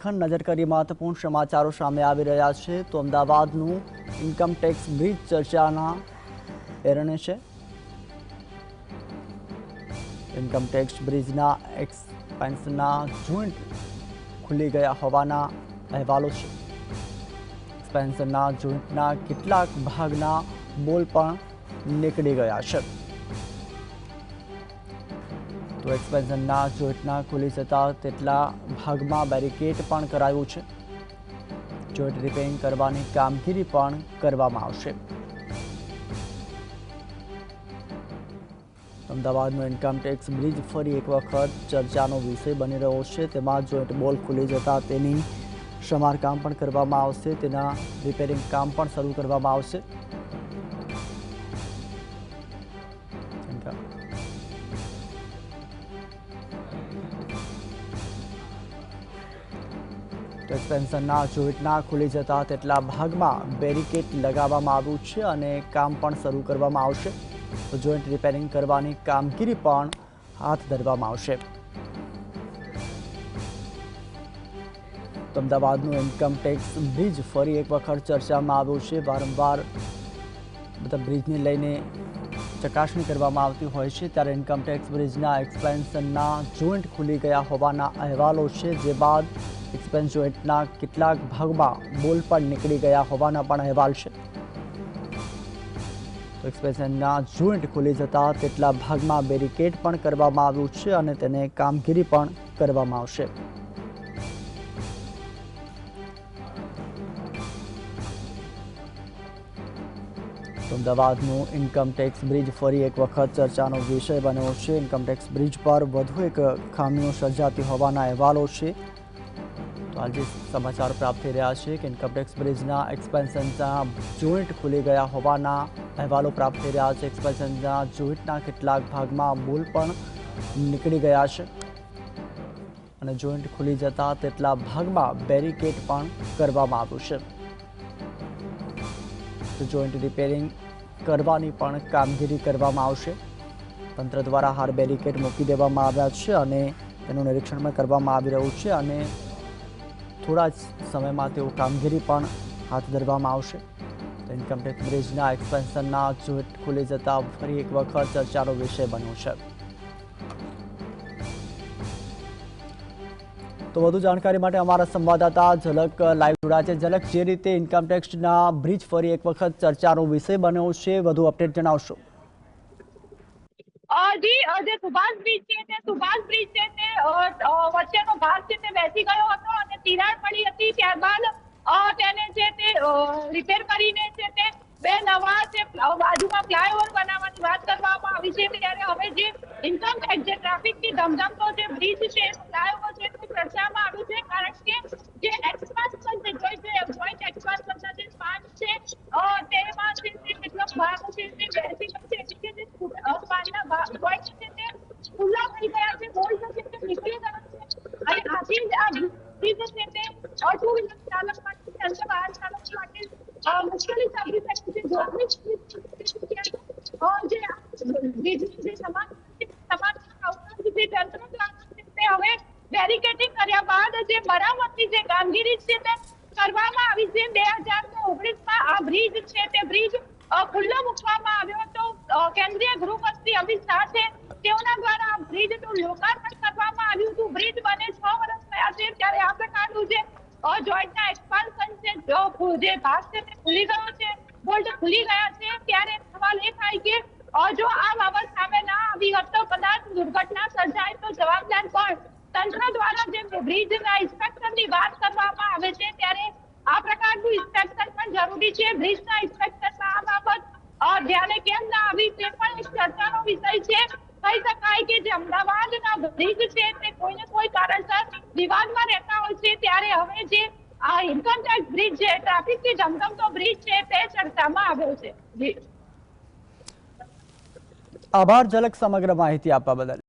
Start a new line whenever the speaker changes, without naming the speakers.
નજર કરી મહત્વપૂર્ણ સમાચારો સામે આવી રહ્યા છે તો અમદાવાદનું ઇન્કમ ટેક્સ બ્રિજ ચર્ચાના એરણે છે। ઇન્કમ ટેક્સ બ્રિજના એક્સપેન્સના જોઈન્ટ ખુલી ગયા હોવાના અહેવાલો છે। એક્સપેન્સના જોઈન્ટના કેટલાક ભાગના બોલ પણ નીકળી ગયા છે। તો એક્સપેન્શનના જોઈન્ટના ખુલી જતા તેટલા ભાગમાં બેરિકેડ પણ કરાયું છે। જોઈન્ટ રિપેરિંગ કરવાની કામગીરી પણ કરવામાં આવશે। અમદાવાદનો ઇન્કમ ટેક્સ બ્રિજ ફરી એક વખત ચર્ચાનો વિષય બની રહ્યો છે। તેમાં જોઈન્ટ બોલ ખુલી જતા તેની સમારકામ પણ કરવામાં આવશે, તેના રિપેરિંગ કામ પણ શરૂ કરવામાં આવશે। એક્સપેન્શનના જોઈન્ટના ખુલી જતા તેટલા ભાગમાં બેરિકેડ લગાવવામાં આવ્યું છે અને કામ પણ શરૂ કરવામાં આવશે। તો જોઈન્ટ રિપેરિંગ કરવાની કામગીરી પણ હાથ ધરવામાં આવશે। અમદાવાદનું ઇન્કમ ટેક્સ બ્રિજ ફરી એક વખત ચર્ચામાં આવ્યું છે। વારંવાર બધા બ્રિજને લઈને ચકાસણી કરવામાં આવતી હોય છે, ત્યારે ઇન્કમ ટેક્સ બ્રિજના એક્સપેન્શનના જોઈન્ટ ખુલી ગયા હોવાના અહેવાલો છે, જે બાદ એક્સપેન્સ જોઈન્ટના કેટલાક ભાગમાં બોલ પણ નીકળી ગયા હોવાના પણ અહેવાલ છે। તો એક્સપેન્શનના જોઈન્ટ ખુલી જતા તેટલા ભાગમાં બેરિકેડ પણ કરવામાં આવ્યું છે અને તેને કામગીરી પણ કરવામાં આવશે। અમદાવાદનું ઇન્કમ ટેક્સ બ્રિજ ફરી એક વખત ચર્ચાનો વિષય બન્યો છે। ઇન્કમ ટેક્સ બ્રિજ પર વધુ એક ખામીઓ સર્જાતી હોવાના અહેવાલો છે। તો આજે સમાચાર પ્રાપ્ત થઈ રહ્યા છે કે ઇન્કમ ટેક્સ બ્રિજના એક્સપેન્શનના જોઈન્ટ ખુલી ગયા હોવાના અહેવાલો પ્રાપ્ત થઈ રહ્યા છે। એક્સપેન્શનના જોઈન્ટના કેટલાક ભાગમાં બોલ પણ નીકળી ગયા છે અને જોઈન્ટ ખુલી જતા તેટલા ભાગમાં બેરિકેડ પણ કરવામાં આવ્યું છે। તો જોઈન્ટ રિપેરિંગ કરવાની પણ કામગીરી કરવામાં આવશે। તંત્ર દ્વારા હાલ બેરિકેડ મૂકી દેવામાં આવ્યા છે અને તેનું નિરીક્ષણ પણ કરવામાં આવી રહ્યું છે અને થોડા જ સમયમાં તેઓ કામગીરી પણ હાથ ધરવામાં આવશે। તો ઇન્કમ ટેક્સ બ્રિજના એક્સપેન્શનના જોઈન્ટ ખુલી જતા ફરી એક વખત ચર્ચાનો વિષય બન્યો છે। તો વધુ જાણકારી માટે અમારા સંવાદદાતા ઝલક લાઈવ જોડાયા છે। ઝલક, જે રીતે ઇન્કમ ટેક્સના બ્રિજ ફરી એક વખત ચર્ચાનો વિષય બન્યો છે, વધુ અપડેટ જણાવશો।
જી, જે સુભાષ બ્રિજ છે તે સુભાષ બ્રિજ છે તે વચ્ચેનો ભાગ છે તે બેસી ગયો હતો અને તિરાડ પડી હતી। ત્યારબાદ તેને છે તે રિપેર કરીને છે તે બે નવા છે બાજુમાં ફ્લાયઓવર બનાવવાની વાત કરવામાં આવી છે। ત્યારે હવે જે ઇન્કમ ટેક્સ જે ટ્રાફિકથી ધમધમતો જે બ્રિજ છે ફ્લાયઓવર છે તે ચર્ચામાં આવ્યું છે, કારણ કે જે એક્સપાન્શન છે જોઈન્ટ એક્સપાન્શનના જે સ્પાન છે તેમાં છે તે કેટલાક ભાગ છે તે બેસી ગયો છે, એટલે કે જે સ્પાનના ભાગ હોય છે તે ખુલ્લા થઈ ગયા છે, બોલ્ટ છે તે નીકળી ગયો છે અને આથી જ આ બ્રિજ છે તે ટુ વ્હીલર ચાલક માટે અને વાહન ચાલક માટે મુશ્કેલી સાબિત થઈ છે। જોખમી જે સમાન તંત્ર દ્વારા હવે બેરિકેડિંગ કર્યા બાદ જે મરામતની જે કામગીરી છે તે કરવામાં આવી છે। 2019માં આ બ્રિજ છે તે બ્રિજ ખુલ્લો મૂકવામાં આવ્યો હતો। કેન્દ્રીય ગૃહમંત્રી અમિત શાહ છે તેઓના દ્વારા આ બ્રિજનું લોકાર્પણ કરવામાં આવ્યું હતું। બ્રિજ બને 6 વર્ષ થયા છે, ત્યારે આ પ્રકારનું જે જોઈન્ટના એક્સપાન્શન છે જે ભાગ છે તે ખુલી ગયો છે, બોલ્ટ ખુલી ગયા છે। ત્યારે સવાલ એ થાય કે જો આ બાબત સામે ના આવી હોત તો કદાચ દુર્ઘટના સર્જાય તો જવાબદાર કોણ? તંત્ર દ્વારા જે બ્રિજના ઇન્સ્પેક્શનની વાત કરવામાં આવે છે ત્યારે આ પ્રકારનું ઇન્સ્પેક્શન પણ જરૂરી છે। બ્રિજના ઇન્સ્પેક્શનમાં આ બાબત ધ્યાને કેમ ના આવી તે પણ એક ચર્ચાનો વિષય છે। કહી શકાય કે જે અમદાવાદના બ્રિજ છે તે કોઈને કોઈ કારણસર વિવાદમાં રહેતા હોય છે, ત્યારે હવે જે આ ઇન્કમ ટેક્સ બ્રિજ છે, ટ્રાફિકથી ધમધમતો બ્રિજ છે તે ચર્ચામાં આવ્યો છે। જી,
આભાર ઝલક, સમગ્ર માહિતી આપવા બદલ।